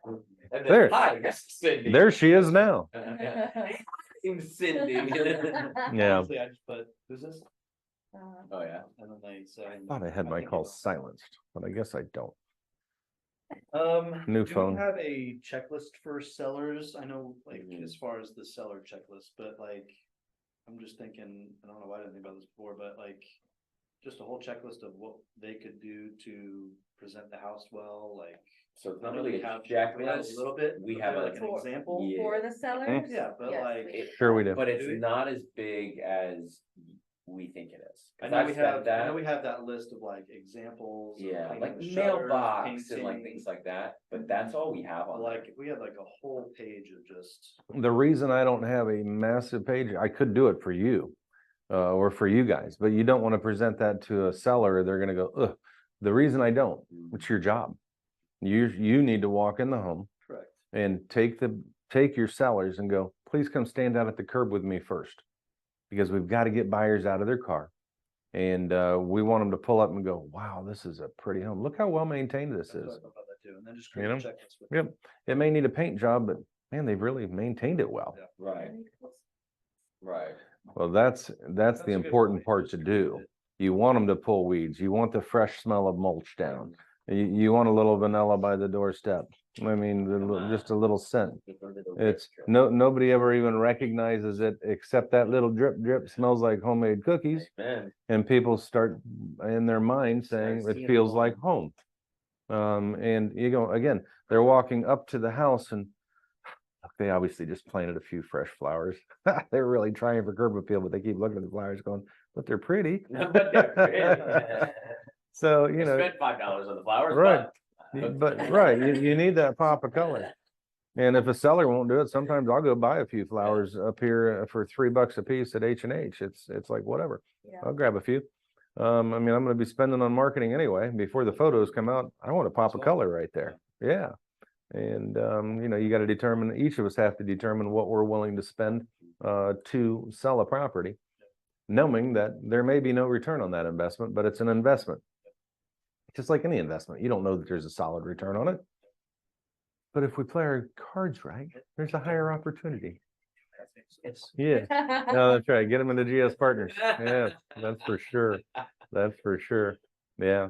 And then, There. hi, this is Cindy. There she is now. Cindy. Yeah. Honestly, I just put, who's this? Oh yeah. And then they say. I thought I had my calls silenced, but I guess I don't. Do New we phone. have a checklist for sellers? I know, like, as far as the seller checklist, but like, I'm just thinking, I don't know why I didn't think about this before, but like, just a whole checklist of what they could do to present the house well, like. So it's I not know really we a have checklist. a little bit. We but have they're a- like an example. Yeah. For the sellers? Yeah, but Yes, like. we- Sure we do. But it's Do we? not as big as we think it is. I 'Cause know I've we spent have, I know that. we have that list of like examples. of Yeah, cleaning like the shutters, mailbox and like painting, things like that, but that's all we have but on like, there. if we had like a whole page of just. The reason I don't have a massive page, I could do it for you, or for you guys, but you don't want to present that to a seller. They're gonna go, ugh. The reason I don't, it's your job. You need to walk in the home Correct. and take your sellers and go, please come stand out at the curb with me first. Because we've got to get buyers out of their car. And we want them to pull up and go, wow, this is a pretty home. Look how well maintained this That's what I is. thought about that too, and then just You create a know? checklist with. Yep. It may need a paint job, but man, they've really maintained it well. Yeah. Right, right. Well, that's That's the a good important point, part just to create do. it. You want them to pull weeds. You want the fresh smell of mulch down. You want a little vanilla by the doorstep. I mean, just a little scent. It's nobody ever even recognizes it except that little drip drip smells like homemade cookies. Man, And people start in their mind saying Start it seeing feels it like home. And you go, again, they're walking up to the house and they obviously just planted a few fresh flowers. They're really trying for curb appeal, but they keep looking at the flowers going, but they're pretty. but they're pretty. So, I you know, spent $5 on the flowers, right. but. Right, you need that pop of color. And if a seller won't do it, sometimes I'll go buy a few flowers up here for $3 a piece at H&H. It's like, whatever. Yeah. I'll grab a few. I mean, I'm gonna be spending on marketing anyway. Before the photos come out, I want a pop of color right there. Yeah. And, you know, you got to determine, each of us have to determine what we're willing to spend to sell a property, knowing that there may be no return on that investment, but it's an investment. Just like any investment, you don't know that there's a solid return on it. But if we play our cards right, there's a higher opportunity. Yeah, no, that's right. Get them into GS Partners. Yeah, that's for sure. That's for sure. Yeah,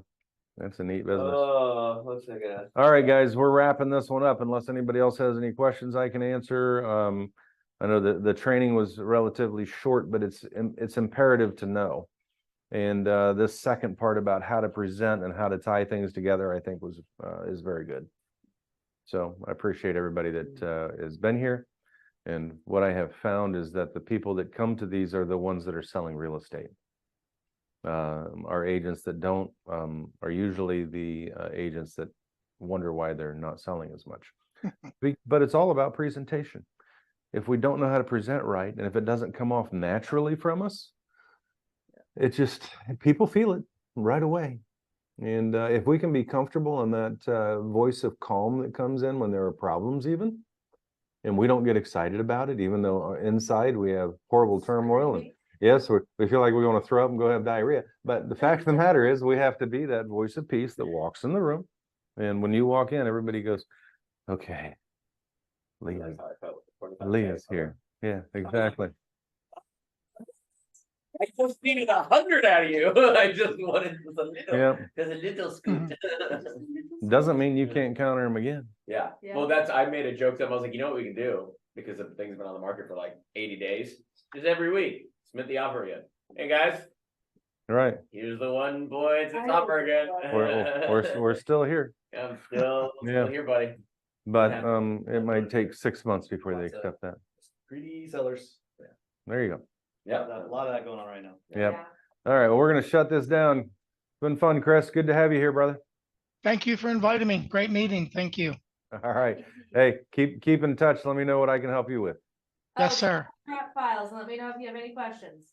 that's a neat business. Oh, what's that gonna? All right, guys, we're wrapping this one up unless anybody else has any questions I can answer. I know that the training was relatively short, but it's imperative to know. And this second part about how to present and how to tie things together, I think is very good. So I appreciate everybody that has been here. And what I have found is that the people that come to these are the ones that are selling real estate. Our agents that don't are usually the agents that wonder why they're not selling as much. But it's all about presentation. If we don't know how to present right, and if it doesn't come off naturally from us, it just, people feel it right away. And if we can be comfortable in that voice of calm that comes in when there are problems even, and we don't get excited about it, even though inside we have horrible turmoil. And yes, we feel like we want to throw up and go have diarrhea. But the fact of the matter is we have to be that voice of peace that walks in the room. And when you walk in, everybody goes, okay, That's how I felt with the 45K. Leah's here. Yeah, exactly. I just needed 100 out of you. I just wanted Yeah. just a little scoot. Doesn't mean you can't counter them again. Yeah. Yeah. Well, I made a joke to them. I was like, you know what we can do? Because the thing's been on the market for like 80 days. Just every week, submit the offer again. Hey guys, Right. here's the one boy. It's a I topper again. We're still here. I'm still Yeah. here, buddy. But Yeah. it might take 6 months before they Lots of- accept that. Greedy sellers. There you go. Yeah. A lot of that going on right now. Yep. All right, well, we're gonna shut this down. It's been fun, Chris. Good to have you here, brother. Thank you for inviting me. Great meeting. Thank you. All right. Hey, keep in touch. Let me know what I can help you with. Yes, sir. Prep files, and let me know if you have any questions.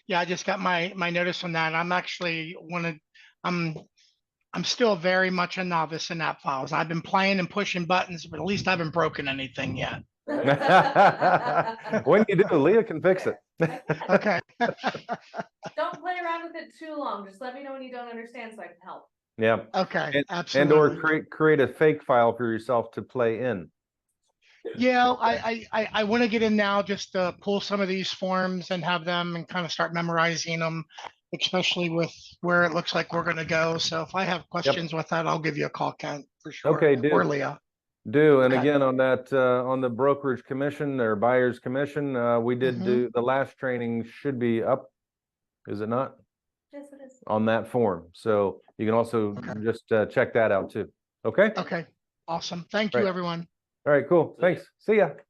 Yeah, I just got my notice on that. I'm still very much a novice in app files. I've been playing and pushing buttons, but at least I haven't broken anything yet. When you do, Leah can fix it. Okay. Don't play around with it too long. Just let me know when you don't understand so I can help. Yeah. Okay. And or Absolutely. create a fake file for yourself to play in. Yeah, I want to get in now just to pull some of these forms and have them and kind of start memorizing them, especially with where it looks like we're going to go. So if I have questions with that, I'll give you a call, Kent, for sure. Okay, dude. Or Leah. Do, and Okay. again, on that, on the brokerage commission or buyer's commission, we did Mhm. do, the last training should be up. Is it not? Yes, it is. on that form. So you can also Okay. just check that out too. Okay? Okay, awesome. Thank you, Right. everyone. All right, cool. See ya. Thanks. See ya.